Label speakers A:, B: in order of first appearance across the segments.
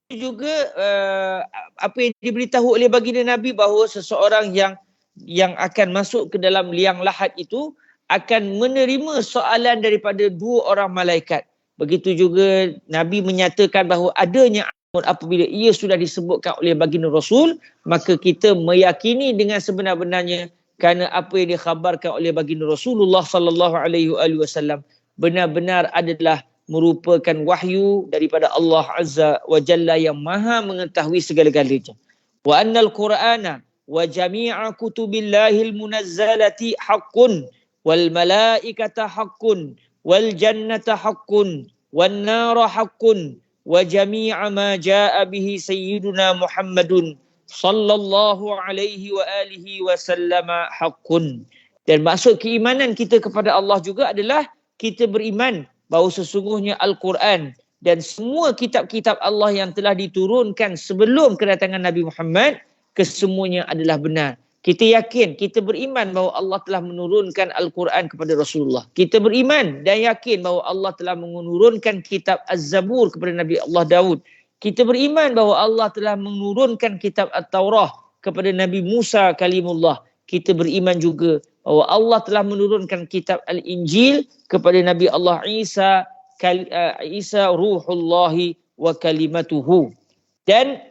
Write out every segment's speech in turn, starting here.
A: juga apa yang diberitahu oleh baginda Nabi bahawa seseorang yang akan masuk ke dalam liang lahat itu akan menerima soalan daripada 2 orang malaikat. Begitu juga Nabi menyatakan bahawa adanya apabila ia sudah disebutkan oleh baginda Rasul, maka kita meyakini dengan sebenar-benarnya kerana apa yang dikhabarkan oleh baginda Rasulullah sallallahu alaihi wasallam benar-benar adalah merupakan wahyu daripada Allah Azza wa Jalla yang maha mengetahui segala-galanya. Wa annal Qur'ana wa jami'a kutubillahil munazzalati haqqun wal malaikata haqqun wal jannata haqqun wan nara haqqun wa jami'a ma jaa'a bihi sayyiduna Muhammadun sallallahu alaihi wa alihi wasallama haqqun. Dan maksud keimanan kita kepada Allah juga adalah kita beriman bahawa sesungguhnya Al-Quran dan semua kitab-kitab Allah yang telah diturunkan sebelum kedatangan Nabi Muhammad, kesemuanya adalah benar. Kita yakin, kita beriman bahawa Allah telah menurunkan Al-Quran kepada Rasulullah. Kita beriman dan yakin bahawa Allah telah menurunkan kitab Az-Zabur kepada Nabi Allah Daud. Kita beriman bahawa Allah telah menurunkan kitab At-Taurah kepada Nabi Musa Kalimullah. Kita beriman juga bahawa Allah telah menurunkan kitab Al-Injil kepada Nabi Allah Isa Ruhullahi wa kalimatuhu. Dan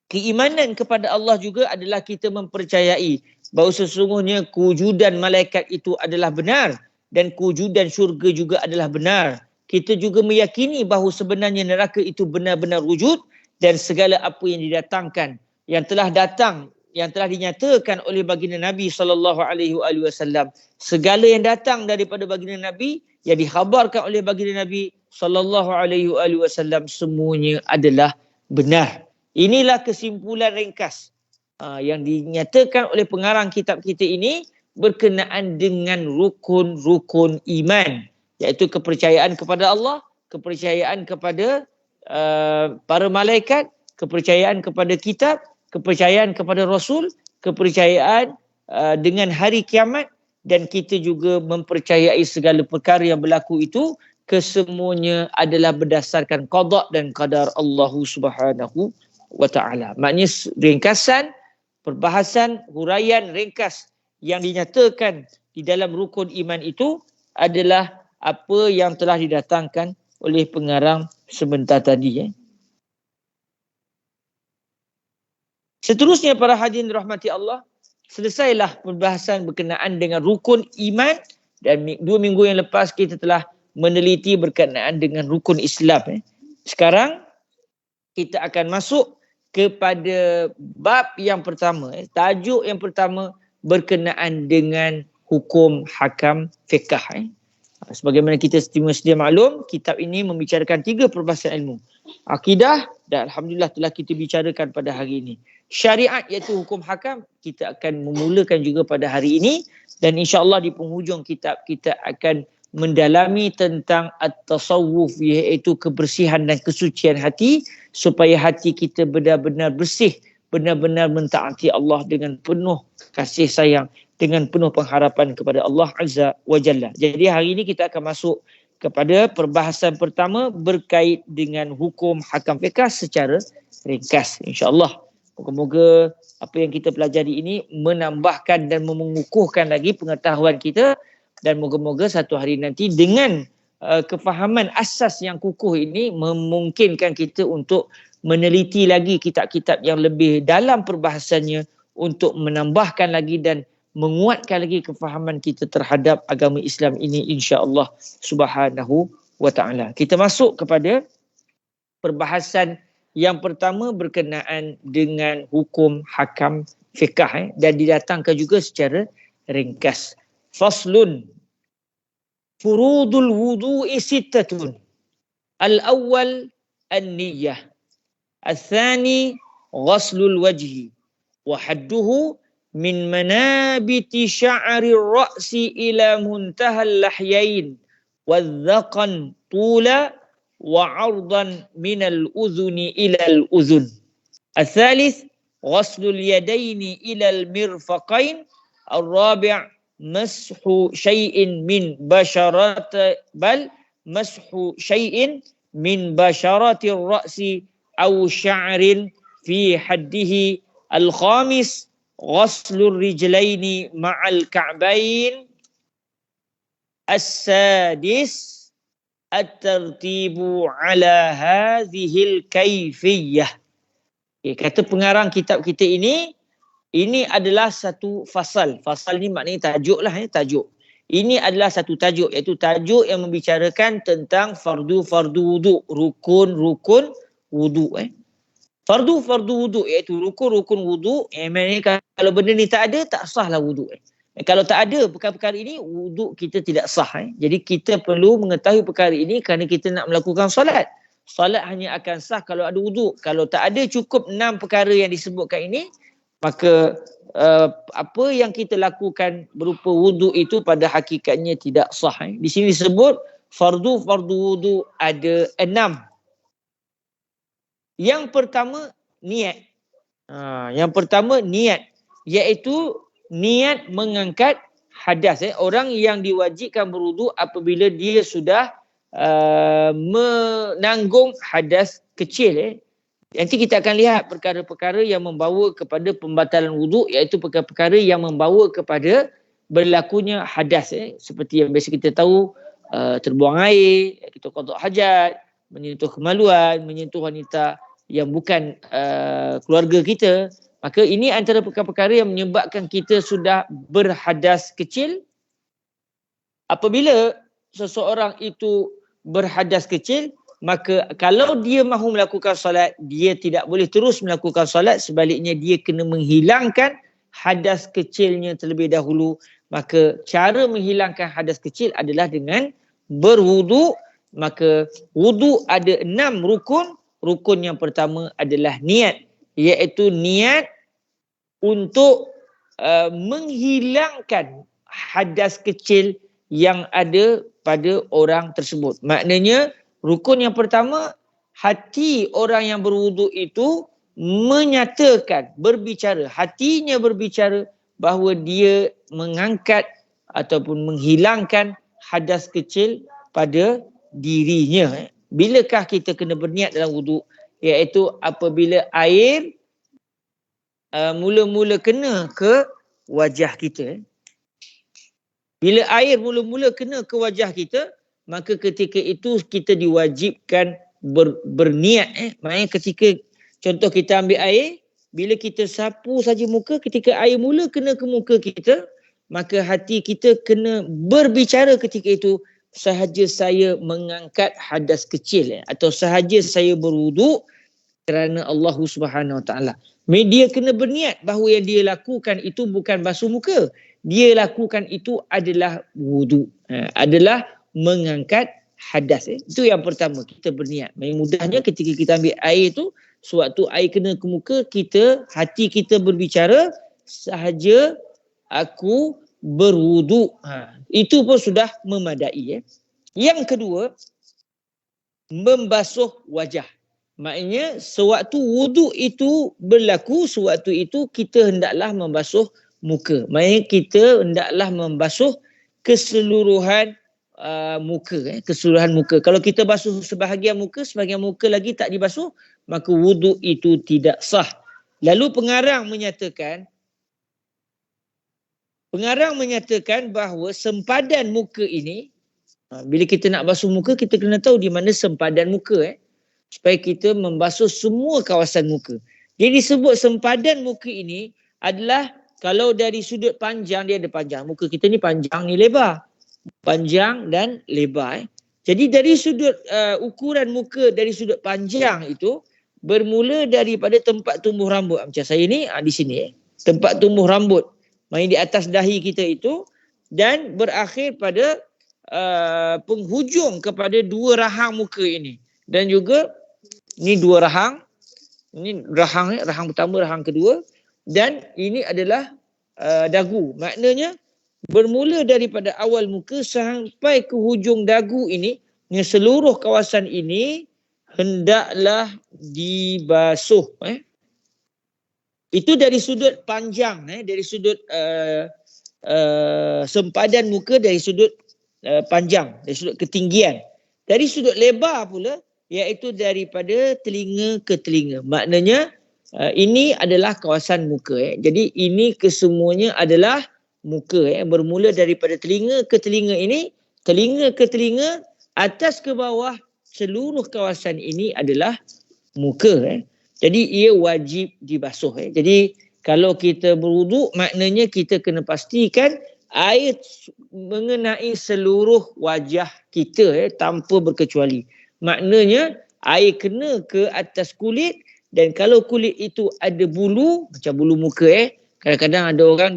A: keimanan kepada Allah juga adalah kita mempercayai bahawa sesungguhnya kewujudan malaikat itu adalah benar dan kewujudan syurga juga adalah benar. Kita juga meyakini bahawa sebenarnya neraka itu benar-benar wujud dan segala apa yang didatangkan, yang telah datang, yang telah dinyatakan oleh baginda Nabi sallallahu alaihi wasallam, segala yang datang daripada baginda Nabi, yang dikhabarkan oleh baginda Nabi sallallahu alaihi wasallam, semuanya adalah benar. Inilah kesimpulan ringkas yang dinyatakan oleh pengarang kitab kita ini berkenaan dengan rukun-rukun iman, iaitu kepercayaan kepada Allah, kepercayaan kepada para malaikat, kepercayaan kepada kitab, kepercayaan kepada Rasul, kepercayaan dengan hari kiamat, dan kita juga mempercayai segala perkara yang berlaku itu kesemuanya adalah berdasarkan qada dan qadar Allah Subhanahu wa ta'ala. Maknanya ringkasan, perbahasan, huraian ringkas yang dinyatakan di dalam rukun iman itu adalah apa yang telah didatangkan oleh pengarang sebentar tadi. Seterusnya para hadirin rahmati Allah, selesailah perbahasan berkenaan dengan rukun iman, dan 2 minggu yang lepas kita telah meneliti berkenaan dengan rukun Islam. Sekarang kita akan masuk kepada bab yang pertama, tajuk yang pertama berkenaan dengan hukum hakam fiqh. Sebagaimana kita sedia maklum, kitab ini membicarakan 3 perbahasan ilmu. Akidah, dan alhamdulillah telah kita bicarakan pada hari ini. Syariat iaitu hukum hakam, kita akan memulakan juga pada hari ini, dan insya-Allah di penghujung kitab kita akan mendalami tentang at-tasawuf, iaitu kebersihan dan kesucian hati, supaya hati kita benar-benar bersih, benar-benar mentaati Allah dengan penuh kasih sayang, dengan penuh pengharapan kepada Allah Azza wa Jalla. Jadi hari ini kita akan masuk kepada perbahasan pertama berkait dengan hukum hakam fiqh secara ringkas, insya-Allah. Moga-moga apa yang kita pelajari ini menambahkan dan mengukuhkan lagi pengetahuan kita, dan moga-moga satu hari nanti dengan kefahaman asas yang kukuh ini memungkinkan kita untuk meneliti lagi kitab-kitab yang lebih dalam perbahasannya untuk menambahkan lagi dan menguatkan lagi kefahaman kita terhadap agama Islam ini, insya-Allah Subhanahu wa ta'ala. Kita masuk kepada perbahasan yang pertama berkenaan dengan hukum hakam fiqh, dan didatangkan juga secara ringkas. Faslun furudul wudu'i sittatun. Al-awwal an-niyyah. Al-thani ghaslul wajhi. Wa hadduhu min manabiti sya'ri ar-ra'si ila muntahal lahyain. Wa dhaqan tula wa 'ardan min al-udhuni ila al-udhun. Al-thalith ghaslul yadaini ila al-mirfaqain. Al-rabi' mashu syai'in min basharat bal mashu syai'in min basyaratir ra'si aw sya'rin fi haddihi al-khamis ghaslur rijlaini ma'al ka'bain as-sadis at-tartibu ala hadhil kaifiyah. Okay, kata pengarang kitab kita ini adalah satu fasal. Fasal ni maknanya tajuk lah, tajuk. Ini adalah satu tajuk, iaitu tajuk yang membicarakan tentang fardu-fardu wuduk, rukun-rukun wuduk. Fardu-fardu wuduk iaitu rukun-rukun wuduk, maknanya kalau benda ni tak ada, tak sahlah wuduk. Kalau tak ada perkara-perkara ini, wuduk kita tidak sah. Jadi kita perlu mengetahui perkara ini kerana kita nak melakukan solat. Solat hanya akan sah kalau ada wuduk. Kalau tak ada cukup 6 perkara yang disebutkan ini, maka apa yang kita lakukan berupa wuduk itu pada hakikatnya tidak sah. Di sini disebut fardu-fardu wuduk ada 6. Yang pertama niat. Yang pertama niat, iaitu niat mengangkat hadas. Orang yang diwajibkan berwuduk apabila dia sudah menanggung hadas kecil. Nanti kita akan lihat perkara-perkara yang membawa kepada pembatalan wuduk, iaitu perkara-perkara yang membawa kepada berlakunya hadas. Seperti yang biasa kita tahu, terbuang air, kita qada hajat, menyentuh kemaluan, menyentuh wanita yang bukan keluarga kita. Maka ini antara perkara-perkara yang menyebabkan kita sudah berhadas kecil. Apabila seseorang itu berhadas kecil, maka kalau dia mahu melakukan solat, dia tidak boleh terus melakukan solat. Sebaliknya dia kena menghilangkan hadas kecilnya terlebih dahulu. Maka cara menghilangkan hadas kecil adalah dengan berwuduk. Maka wuduk ada 6 rukun. Rukun yang pertama adalah niat, iaitu niat untuk menghilangkan hadas kecil yang ada pada orang tersebut. Maknanya rukun yang pertama, hati orang yang berwuduk itu menyatakan, berbicara, hatinya berbicara bahawa dia mengangkat ataupun menghilangkan hadas kecil pada dirinya. Bilakah kita kena berniat dalam wuduk? Iaitu apabila air mula-mula kena ke wajah kita. Bila air mula-mula kena ke wajah kita, maka ketika itu kita diwajibkan berniat. Maknanya ketika contoh kita ambil air, bila kita sapu saja muka, ketika air mula kena ke muka kita, maka hati kita kena berbicara ketika itu, sahaja saya mengangkat hadas kecil atau sahaja saya berwuduk kerana Allah Subhanahu Wa Taala. Dia kena berniat bahawa yang dia lakukan itu bukan basuh muka. Dia lakukan itu adalah wuduk. Adalah mengangkat hadas. Itu yang pertama, kita berniat. Mudahnya ketika kita ambil air tu, sewaktu air kena ke muka kita, hati kita berbicara, sahaja aku berwuduk. Itu pun sudah memadai. Yang kedua, membasuh wajah. Maknanya sewaktu wuduk itu berlaku, sewaktu itu kita hendaklah membasuh muka. Maknanya kita hendaklah membasuh keseluruhan muka. Keseluruhan muka. Kalau kita basuh sebahagian muka lagi tak dibasuh, maka wuduk itu tidak sah. Lalu pengarang menyatakan bahawa sempadan muka ini, bila kita nak basuh muka, kita kena tahu di mana sempadan muka. Supaya kita membasuh semua kawasan muka. Jadi disebut sempadan muka ini adalah kalau dari sudut panjang, dia ada panjang. Muka kita ni panjang ni lebar. Panjang dan lebar. Jadi dari sudut ukuran muka dari sudut panjang itu, bermula daripada tempat tumbuh rambut. Macam saya ni di sini. Tempat tumbuh rambut. Main di atas dahi kita itu, dan berakhir pada penghujung kepada 2 rahang muka ini. Dan juga ni 2 rahang. Ini rahang pertama, rahang kedua. Dan ini adalah dagu. Maknanya bermula daripada awal muka sampai ke hujung dagu ini, seluruh kawasan ini hendaklah dibasuh. Itu dari sudut panjang, dari sudut sempadan muka, dari sudut panjang, dari sudut ketinggian. Dari sudut lebar pula, iaitu daripada telinga ke telinga. Maknanya ini adalah kawasan muka. Jadi ini kesemuanya adalah muka. Bermula daripada telinga ke telinga ini, telinga ke telinga, atas ke bawah, seluruh kawasan ini adalah muka. Jadi ia wajib dibasuh. Jadi kalau kita berwuduk, maknanya kita kena pastikan air mengenai seluruh wajah kita tanpa berkecuali. Maknanya air kena ke atas kulit, dan kalau kulit itu ada bulu, macam bulu muka kadang-kadang ada orang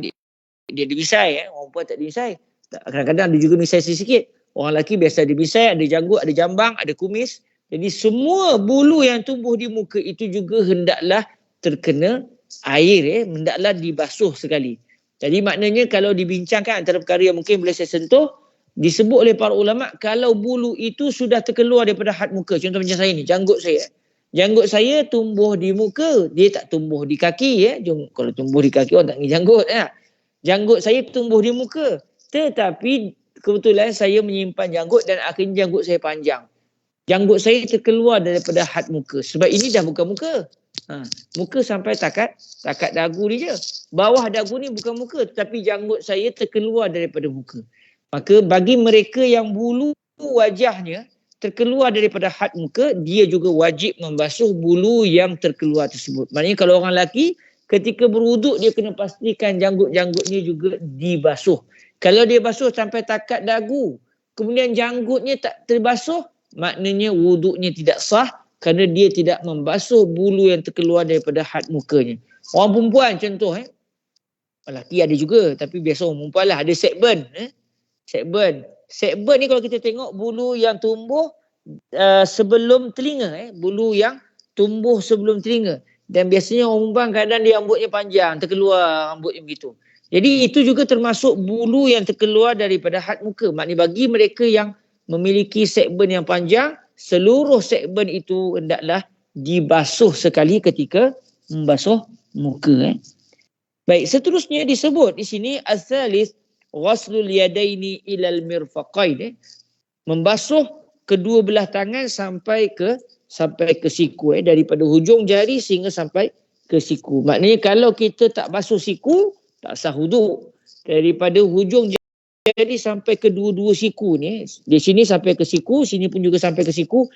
A: dia dibisai, orang perempuan tak dibisai. Kadang-kadang ada juga misai sikit. Orang lelaki biasa dibisai, ada janggut, ada jambang, ada kumis. Jadi semua bulu yang tumbuh di muka itu juga hendaklah terkena air, hendaklah dibasuh sekali. Jadi maknanya kalau dibincangkan antara perkara yang mungkin boleh saya sentuh, disebut oleh para ulama, kalau bulu itu sudah terkeluar daripada had muka, contoh macam saya ni, janggut saya. Janggut saya tumbuh di muka, dia tak tumbuh di kaki. Kalau tumbuh di kaki orang tak ingat janggut. Janggut saya tumbuh di muka, tetapi kebetulan saya menyimpan janggut dan akhirnya janggut saya panjang. Janggut saya terkeluar daripada had muka. Sebab ini dah bukan muka. Muka sampai takat dagu ni je. Bawah dagu ni bukan muka, tetapi janggut saya terkeluar daripada muka. Maka bagi mereka yang bulu wajahnya terkeluar daripada had muka, dia juga wajib membasuh bulu yang terkeluar tersebut. Maknanya kalau orang lelaki, ketika berwuduk dia kena pastikan janggut-janggutnya juga dibasuh. Kalau dia basuh sampai takat dagu, kemudian janggutnya tak terbasuh, maknanya wuduknya tidak sah kerana dia tidak membasuh bulu yang terkeluar daripada had mukanya. Orang perempuan contoh, lelaki ada juga, tapi biasa orang perempuan lah, ada sekben. Sekben ni kalau kita tengok bulu yang tumbuh sebelum telinga, bulu yang tumbuh sebelum telinga. Dan biasanya orang perempuan kadang dia rambutnya panjang, terkeluar rambutnya begitu. Jadi itu juga termasuk bulu yang terkeluar daripada had muka. Maknanya bagi mereka yang memiliki sekben yang panjang, seluruh sekben itu hendaklah dibasuh sekali ketika membasuh muka. Baik, seterusnya disebut di sini as-salis ghaslul yadaini ilal mirfaqain, membasuh kedua belah tangan sampai ke siku, daripada hujung jari sehingga sampai ke siku. Maknanya kalau kita tak basuh siku, tak sah wuduk. Daripada hujung jari sampai ke dua-dua siku ni, di sini sampai ke siku, sini pun juga sampai ke siku,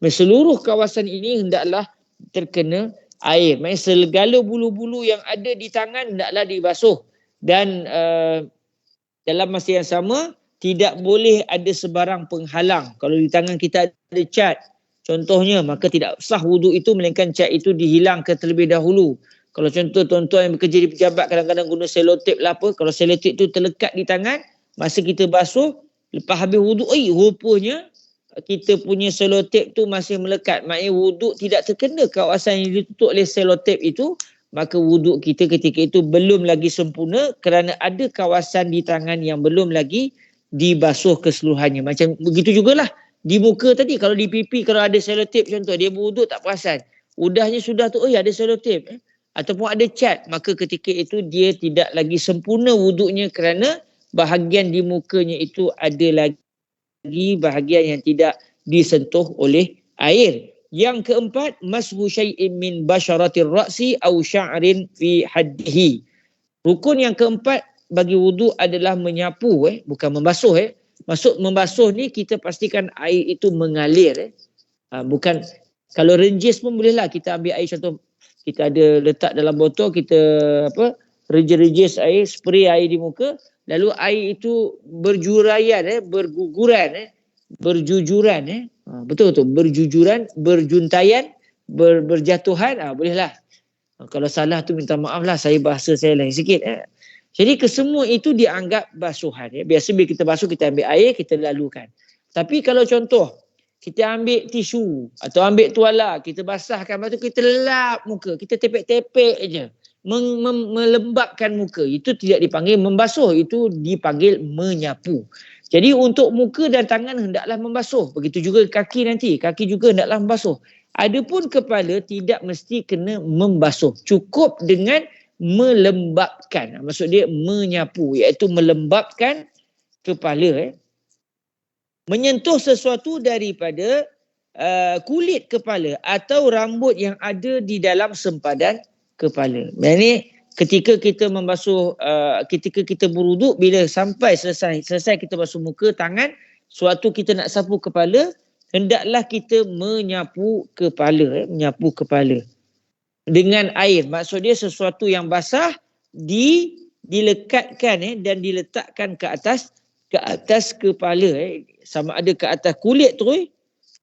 A: seluruh kawasan ini hendaklah terkena air. Maksudnya segala bulu-bulu yang ada di tangan hendaklah dibasuh. Dan dalam masa yang sama, tidak boleh ada sebarang penghalang. Kalau di tangan kita ada cat, contohnya, maka tidak sah wuduk itu melainkan cat itu dihilangkan terlebih dahulu. Kalau contoh tuan-tuan yang bekerja di pejabat kadang-kadang guna selotip lah apa, kalau selotip itu terlekat di tangan, masa kita basuh, lepas habis wuduk, rupanya kita punya selotip tu masih melekat. Maknanya wuduk tidak terkena kawasan yang ditutup oleh selotip itu, maka wuduk kita ketika itu belum lagi sempurna kerana ada kawasan di tangan yang belum lagi dibasuh keseluruhannya. Macam begitu jugalah di muka tadi. Kalau di pipi, kalau ada selotip contoh, dia berwuduk tak perasan. Udahnya sudah tu, ada selotip. Ataupun ada cat, maka ketika itu dia tidak lagi sempurna wuduknya kerana bahagian di mukanya itu ada lagi bahagian yang tidak disentuh oleh air. Yang keempat, mashu syai'in min basyaratir ra'si aw sya'rin fi haddihi. Rukun yang keempat bagi wuduk adalah menyapu, bukan membasuh. Maksud membasuh ni kita pastikan air itu mengalir. Bukan, kalau renjis pun bolehlah kita ambil air, contoh kita ada letak dalam botol, kita renjis air, spray air di muka, lalu air itu berjuraian, berguguran, berjujuran, betul-betul berjujuran, berjuntaian, berjatuhan, bolehlah. Kalau salah tu minta maaf lah, bahasa saya lain sikit. Jadi kesemua itu dianggap basuhan. Biasa bila kita basuh, kita ambil air, kita lalukan. Tapi kalau contoh, kita ambil tisu atau ambil tuala, kita basahkan, lepas tu kita lap muka, kita tepek-tepek je, melembabkan muka, itu tidak dipanggil membasuh, itu dipanggil menyapu. Jadi untuk muka dan tangan hendaklah membasuh. Begitu juga kaki nanti, kaki juga hendaklah membasuh. Adapun kepala tidak mesti kena membasuh, cukup dengan melembabkan. Maksud dia menyapu, iaitu melembabkan kepala. Menyentuh sesuatu daripada kulit kepala atau rambut yang ada di dalam sempadan kepala. Ini ketika kita membasuh, ketika kita berwuduk, bila sampai selesai kita basuh muka, tangan, suatu kita nak sapu kepala, hendaklah kita menyapu kepala, menyapu kepala dengan air. Maksud dia sesuatu yang basah dilekatkan dan diletakkan ke atas kepala, sama ada ke atas kulit tu.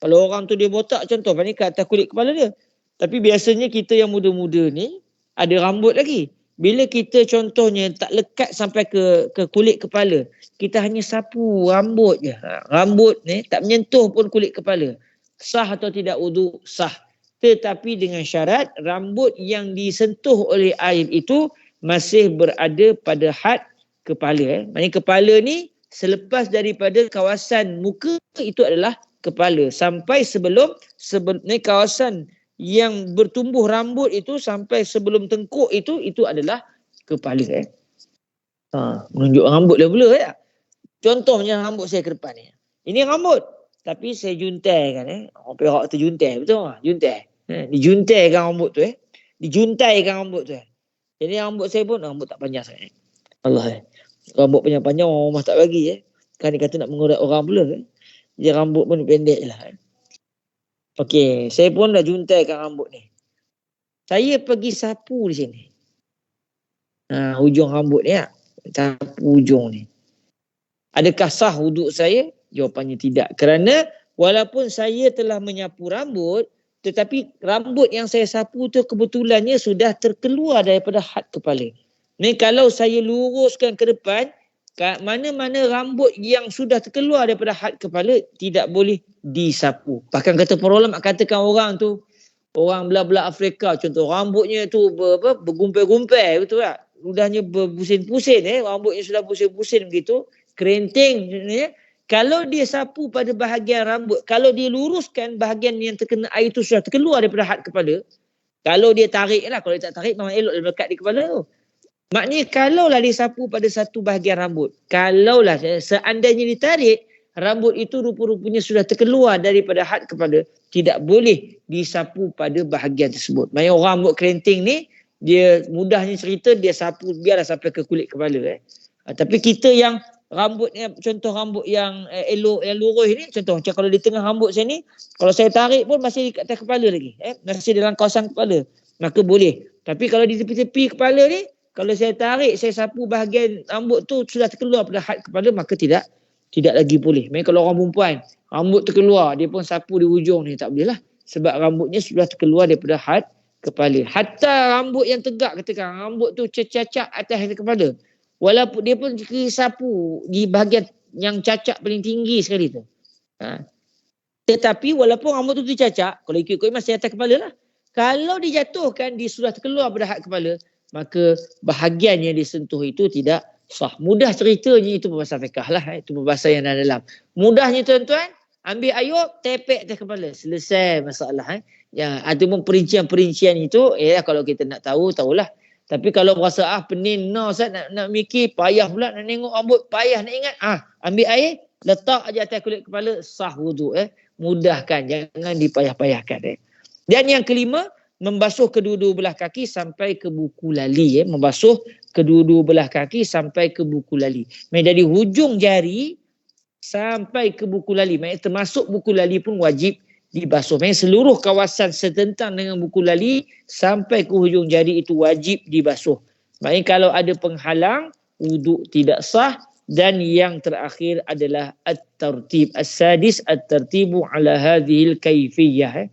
A: Kalau orang tu dia botak contoh, ni ke atas kulit kepala dia. Tapi biasanya kita yang muda-muda ni ada rambut lagi. Bila kita contohnya tak lekat sampai ke kulit kepala, kita hanya sapu rambut je. Rambut ni tak menyentuh pun kulit kepala. Sah atau tidak wuduk? Sah. Tetapi dengan syarat rambut yang disentuh oleh air itu masih berada pada had kepala. Maksudnya kepala ni selepas daripada kawasan muka itu adalah kepala. Sampai sebelum ni kawasan yang bertumbuh rambut itu sampai sebelum tengkuk itu adalah kepala. Menunjuk rambut lah pula ya. Contohnya rambut saya ke depan ni. Ini rambut. Tapi saya juntaikan. Orang Perak tu juntai. Betul tak? Juntai. Dijuntaikan rambut tu. Dijuntaikan rambut tu. Jadi rambut saya pun rambut tak panjang sangat. Allah. Rambut panjang-panjang orang rumah tak bagi. Kan dia kata nak mengurat orang pula. Dia rambut pun pendek je lah. Okey, saya pun dah juntaikan rambut ni. Saya pergi sapu di sini. Hujung rambut ni. Sapu hujung ni. Adakah sah wuduk saya? Jawapannya tidak. Kerana walaupun saya telah menyapu rambut, tetapi rambut yang saya sapu tu kebetulannya sudah terkeluar daripada had kepala. Ni kalau saya luruskan ke depan, mana-mana rambut yang sudah terkeluar daripada had kepala tidak boleh disapu. Bahkan kata para ulama, katakan orang tu, orang belah-belah Afrika contoh, rambutnya tu bergumpal-gumpal, betul tak? Ludahnya berpusing-pusing, rambutnya sudah pusing-pusing begitu, kerinting. Kalau dia sapu pada bahagian rambut, kalau dia luruskan bahagian yang terkena air itu sudah terkeluar daripada had kepala, kalau dia tarik lah, kalau dia tak tarik memang elok dia melekat di kepala tu. Maknanya kalaulah dia sapu pada satu bahagian rambut, kalaulah seandainya ditarik, rambut itu rupa-rupanya sudah terkeluar daripada had kepala, tidak boleh disapu pada bahagian tersebut. Maksudnya orang rambut kerinting ni, dia mudahnya cerita, dia sapu biarlah sampai ke kulit kepala. Tapi kita yang rambutnya, contoh rambut yang elok, yang lurus ni, contoh macam kalau di tengah rambut saya ni, kalau saya tarik pun masih di atas kepala lagi, masih dalam kawasan kepala, maka boleh. Tapi kalau di tepi-tepi kepala ni, kalau saya tarik, saya sapu bahagian rambut tu sudah terkeluar pada had kepala, maka tidak lagi boleh. Memang kalau orang perempuan, rambut terkeluar, dia pun sapu di hujung ni, tak boleh lah. Sebab rambutnya sudah terkeluar daripada had kepala. Hatta rambut yang tegak, katakan rambut tu cacak atas kepala, walaupun dia pun sapu di bahagian yang cacak paling tinggi sekali tu. Tetapi walaupun rambut tu tercacak, kalau ikut-ikut masih atas kepala lah. Kalau dijatuhkan, dia sudah terkeluar pada had kepala, maka bahagian yang disentuh itu tidak sah. Mudah ceritanya itu berbahasa fiqah lah. Itu berbahasa yang dalam. Mudahnya tuan-tuan, ambil ayub, tepek atas kepala. Selesai masalah. Ya, ada pun perincian-perincian itu, kalau kita nak tahu, tahulah. Tapi kalau berasa pening, Ustaz, nak mikir, payah pula nak tengok rambut, payah nak ingat, ambil air, letak aja atas kulit kepala, sah wuduk. Mudahkan, jangan dipayah-payahkan. Dan yang kelima, membasuh kedua-dua belah kaki sampai ke buku lali. Membasuh kedua-dua belah kaki sampai ke buku lali. Dari hujung jari sampai ke buku lali. Maksudnya termasuk buku lali pun wajib dibasuh. Maksudnya seluruh kawasan setentang dengan buku lali sampai ke hujung jari itu wajib dibasuh. Maksudnya kalau ada penghalang, wuduk tidak sah. Dan yang terakhir adalah at-tartib. As-sadis at-tartibu ala hadhil kaifiyah.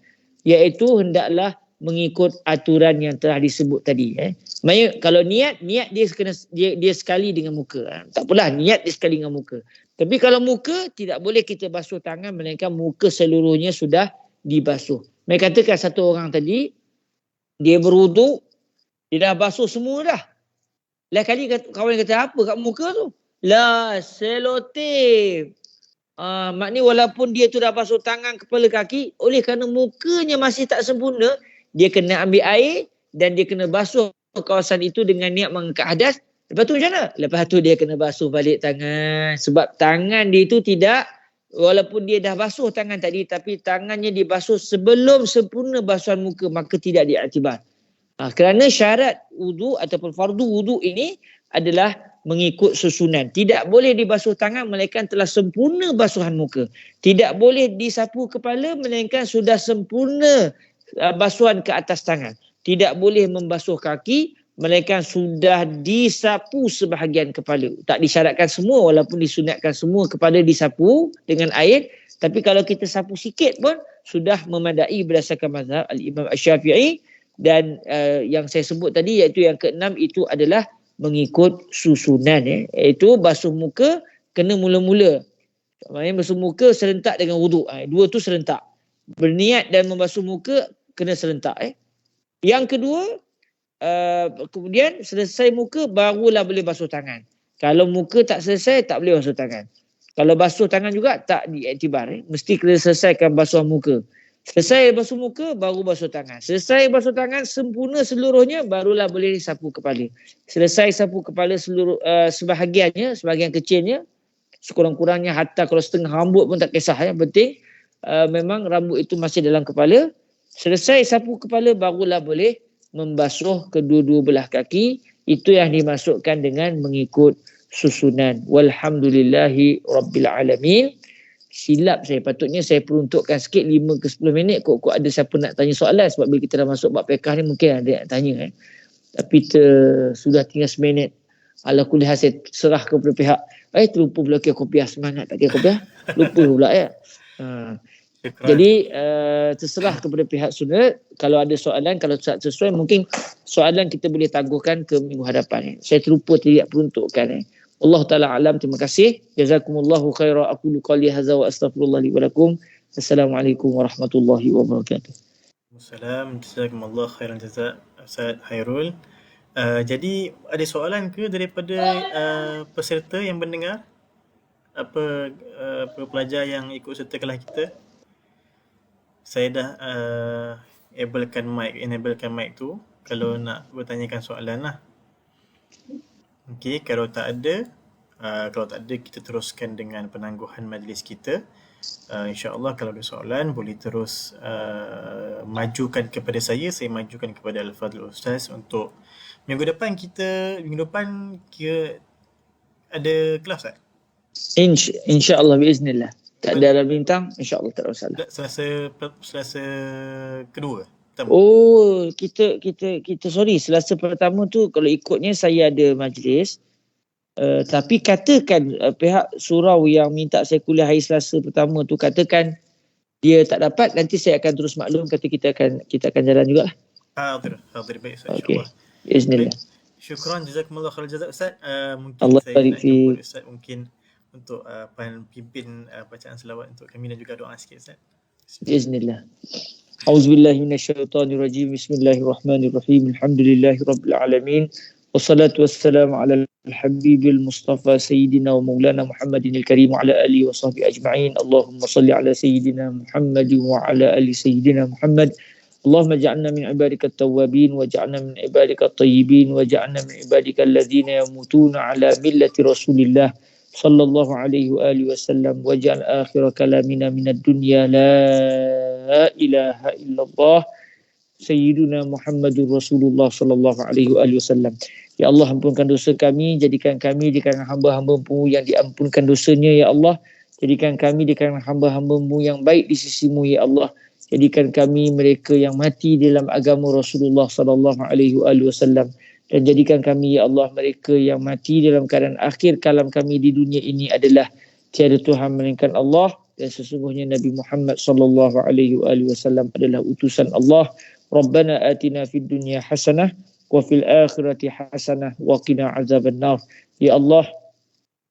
A: Iaitu hendaklah mengikut aturan yang telah disebut tadi. Maksudnya kalau niat dia sekali dengan muka. Tak apalah, niat dia sekali dengan muka. Tapi kalau muka, tidak boleh kita basuh tangan melainkan muka seluruhnya sudah dibasuh. Mereka katakan satu orang tadi, dia berwuduk, dia dah basuh semua dah. Lain kali kawan kata, apa kat muka tu? Lah, selotip. Maknanya walaupun dia tu dah basuh tangan, kepala, kaki, oleh kerana mukanya masih tak sempurna, dia kena ambil air dan dia kena basuh kawasan itu dengan niat mengangkat hadas. Lepas tu macam mana? Lepas tu dia kena basuh balik tangan. Sebab tangan dia itu tidak walaupun dia dah basuh tangan tadi tapi tangannya dibasuh sebelum sempurna basuhan muka, maka tidak diiktibar. Kerana syarat wudu ataupun fardu wudu ini adalah mengikut susunan. Tidak boleh dibasuh tangan melainkan telah sempurna basuhan muka. Tidak boleh disapu kepala melainkan sudah sempurna basuhan ke atas tangan. Tidak boleh membasuh kaki melainkan sudah disapu sebahagian kepala. Tak disyaratkan semua, walaupun disunatkan semua kepala disapu dengan air. Tapi kalau kita sapu sikit pun sudah memadai berdasarkan mazhab Al-Imam Asy-Syafi'i. Dan yang saya sebut tadi iaitu yang keenam itu adalah mengikut susunan, iaitu basuh muka kena mula-mula. Maksudnya basuh muka serentak dengan wuduk. Dua tu serentak. Berniat dan membasuh muka kena serentak. Yang kedua, kemudian selesai muka barulah boleh basuh tangan. Kalau muka tak selesai tak boleh basuh tangan. Kalau basuh tangan juga tak diiktibar. Mesti kena selesaikan basuhan muka. Selesai basuh muka, baru basuh tangan. Selesai basuh tangan, sempurna seluruhnya, barulah boleh sapu kepala. Selesai sapu kepala sebahagiannya, sebahagian kecilnya, sekurang-kurangnya hatta kalau setengah rambut pun tak kisah. Penting memang rambut itu masih dalam kepala. Selesai sapu kepala, barulah boleh membasuh kedua-dua belah kaki. Itu yang dimasukkan dengan mengikut susunan. Walhamdulillahi Rabbil Alamin. Silap saya, patutnya saya peruntukkan sikit 5 ke 10 minit kok ada siapa nak tanya soalan, sebab bila kita dah masuk bab fiqh ni mungkin ada nak tanya tapi sudah tinggal seminit. Ala kulli hal saya serah kepada pihak terlupa pula kira kopiah, semangat tak kira kopiah lupa pula jadi terserah kepada pihak sunat. Kalau ada soalan, kalau tak sesuai mungkin soalan kita boleh tangguhkan ke minggu hadapan. Saya terlupa tidak peruntukkan Allah Ta'ala alam. Terima kasih. Jazakumullahu khaira. Aqulu qali hadza wa astaghfirullah li wa lakum. Assalamualaikum warahmatullahi wabarakatuh.
B: Assalamualaikum. Jazakumullahu khairan jazak Ustaz Hairul. Jadi ada soalan ke daripada peserta yang mendengar? Apa pelajar yang ikut serta kelas kita? Saya dah enablekan mic tu kalau nak bertanyakan soalan lah. Okey, kalau tak ada kita teruskan dengan penangguhan majlis kita. InsyaAllah kalau ada soalan boleh terus majukan kepada saya majukan kepada Al-Fadhil Ustaz untuk minggu depan kira ada kelas tak?
A: InsyaAllah biiznillah. Tak ada alam bintang, insyaAllah tak ada masalah.
B: Selasa kedua.
A: Kita sorry, Selasa pertama tu kalau ikutnya saya ada majlis. Tapi katakan pihak surau yang minta saya kuliah hari Selasa pertama tu, katakan dia tak dapat, nanti saya akan terus maklum, kata kita akan jalan jugalah.
B: Hadir baik Ustaz,
A: okay.
B: insyaAllah.
A: Bismillah.
B: Syukran, jazakumullah khairan jazak Ustaz. Mungkin
A: Allah
B: saya nak jemput
A: Ustaz
B: mungkin untuk pimpin bacaan selawat untuk kami dan juga doa sikit Ustaz.
A: Bismillah. Auzubillahi minasyaitonirrajim. Bismillahirrahmanirrahim. Alhamdulillahi rabbil alamin. Wassalatu wassalamu ala al-habibil mustafa sayyidina wa maulana Muhammadinil karim wa ala alihi wa sahbihi ajma'in. Allahumma salli ala sayyidina Muhammad wa ala ali sayyidina Muhammad. Allahumma ja'alna min ibadikat tawwabin wa ja'alna min ibadikat tayyibin wa ja'alna min ibadikal ladzina yamutuna ala millati Rasulillah sallallahu alaihi wa alihi wasallam wa ja'al akhir kalamina minad dunya la ilaha illallah sayyiduna Muhammadur Rasulullah sallallahu alaihi wa alihi wasallam. Ya Allah, ampunkan dosa kami, jadikan kami di kalangan hamba-hamba-Mu yang diampunkan dosanya ya Allah. Jadikan kami di kalangan hamba-hamba-Mu yang baik di sisi-Mu ya Allah. Jadikan kami mereka yang mati dalam agama Rasulullah sallallahu alaihi wa alihi wasallam. Dan jadikan kami ya Allah mereka yang mati dalam keadaan akhir kalam kami di dunia ini adalah tiada Tuhan melainkan Allah, dan sesungguhnya Nabi Muhammad sallallahu alaihi wasallam adalah utusan Allah. Rabbana atina fid dunya hasanah wa fil akhirati hasanah wa qina azabannar. Ya Allah,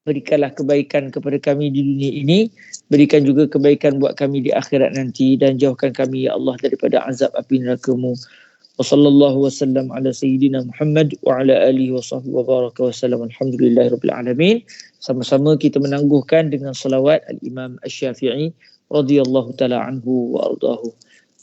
A: berikanlah kebaikan kepada kami di dunia ini, berikan juga kebaikan buat kami di akhirat nanti, dan jauhkan kami ya Allah daripada azab api neraka-Mu. Wa sallallahu wasallam ala sayyidina Muhammad wa ala alihi wa sahbihi wa baraka wa sallam. Alhamdulillahirabbil alamin. Sama-sama kita menangguhkan dengan salawat al-Imam Asy-Syafi'i radhiyallahu taala anhu wa ardahu.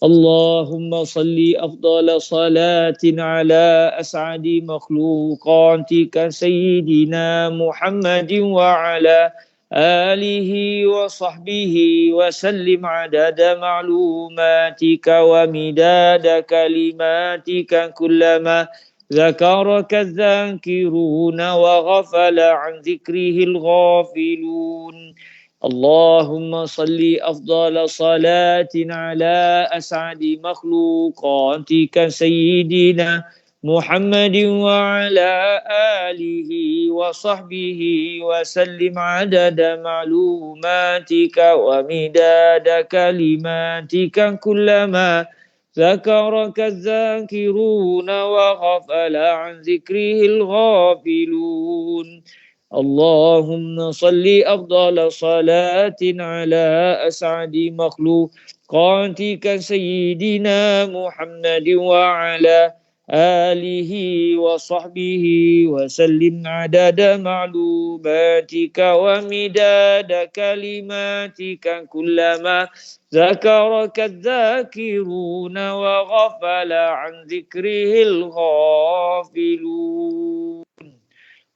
A: Allahumma salli afdala salatin ala as'adi makhluqatika sayyidina Muhammadin wa ala آله وصحبه وسلم عدد معلوماتك ومداد كلماتك كلما ذكرك الذاكرون وغفل عن ذكره الغافلون. اللهم صل أفضل صلاة على أسعد مخلوقاتك سيدنا محمد وعلى آله وصحبه وسلم عدد معلوماتك ومداد كلماتك كلما ذكرك الذاكرون وغفل عن ذكره الغافلون. اللهم صل أفضل صلاة على أسعد مخلوقاتك سيدنا محمد وعلى آله وصحبه وسلم عدد معلوماتك ومداد كلماتك كلما ذكرك الذاكرون وغفل عن ذكره الغافلون.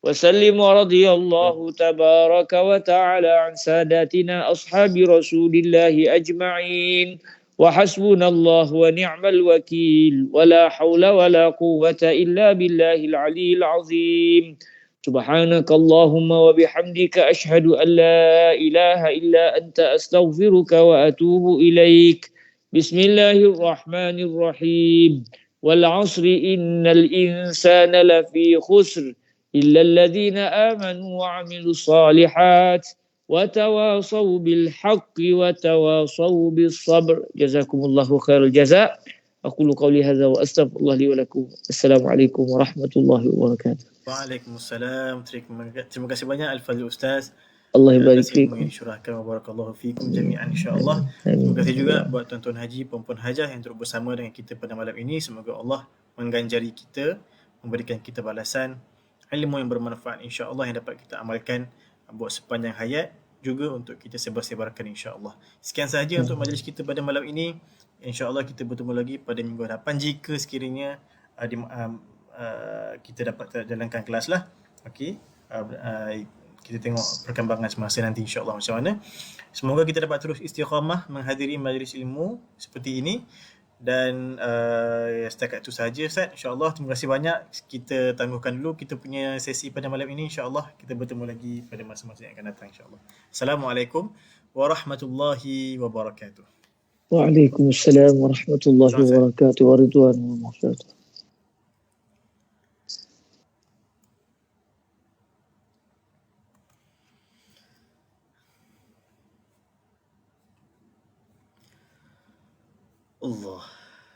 A: وسلم ورضي الله تبارك وتعالى عن ساداتنا أصحاب رسول الله أجمعين. وحسبنا الله ونعم الوكيل ولا حول ولا قوة إلا بالله العلي العظيم. سبحانك اللهم وبحمدك أشهد أن لا إله إلا أنت أستغفرك وأتوب إليك. بسم الله الرحمن الرحيم. والعصر إن الإنسان لفي خسر إلا الذين آمنوا وعملوا الصالحات وتواصوا بالحق وتواصوا بالصبر. جزاكم الله خير الجزاء. أقول قولي هذا وأستغفر الله لي ولكم. السلام عليكم ورحمة الله وبركاته.
B: Waalaikumsalam. Terima kasih banyak Al-Fadhil Ustaz.
A: Allah
B: atas
A: barik
B: ilmu
A: fikum.
B: yang disyurahkan. Wabarakallahu fikum jami'an insya-Allah. Terima kasih juga buat tuan-tuan haji, puan-puan hajah yang turut bersama dengan kita pada malam ini. Semoga Allah mengganjari kita, memberikan kita balasan ilmu yang bermanfaat insya-Allah yang dapat kita amalkan buat sepanjang hayat, juga untuk kita sebar-sebarkan insya-Allah. Sekian sahaja untuk majlis kita pada malam ini. Insya-Allah kita bertemu lagi pada minggu hadapan jika sekiranya kita dapat jalankan kelas lah. Okey. Kita tengok perkembangan semasa nanti insya-Allah macam mana. Semoga kita dapat terus istiqamah menghadiri majlis ilmu seperti ini. Dan setakat itu sahaja Ustaz, insya-Allah. Terima kasih banyak. Kita tangguhkan dulu kita punya sesi pada malam ini, insya-Allah. Kita bertemu lagi pada masa-masa yang akan datang insya-Allah. Assalamualaikum warahmatullahi wabarakatuh.
A: Waalaikumsalam warahmatullahi wabarakatuh. Waridwan wa maghfiratuh. Allah.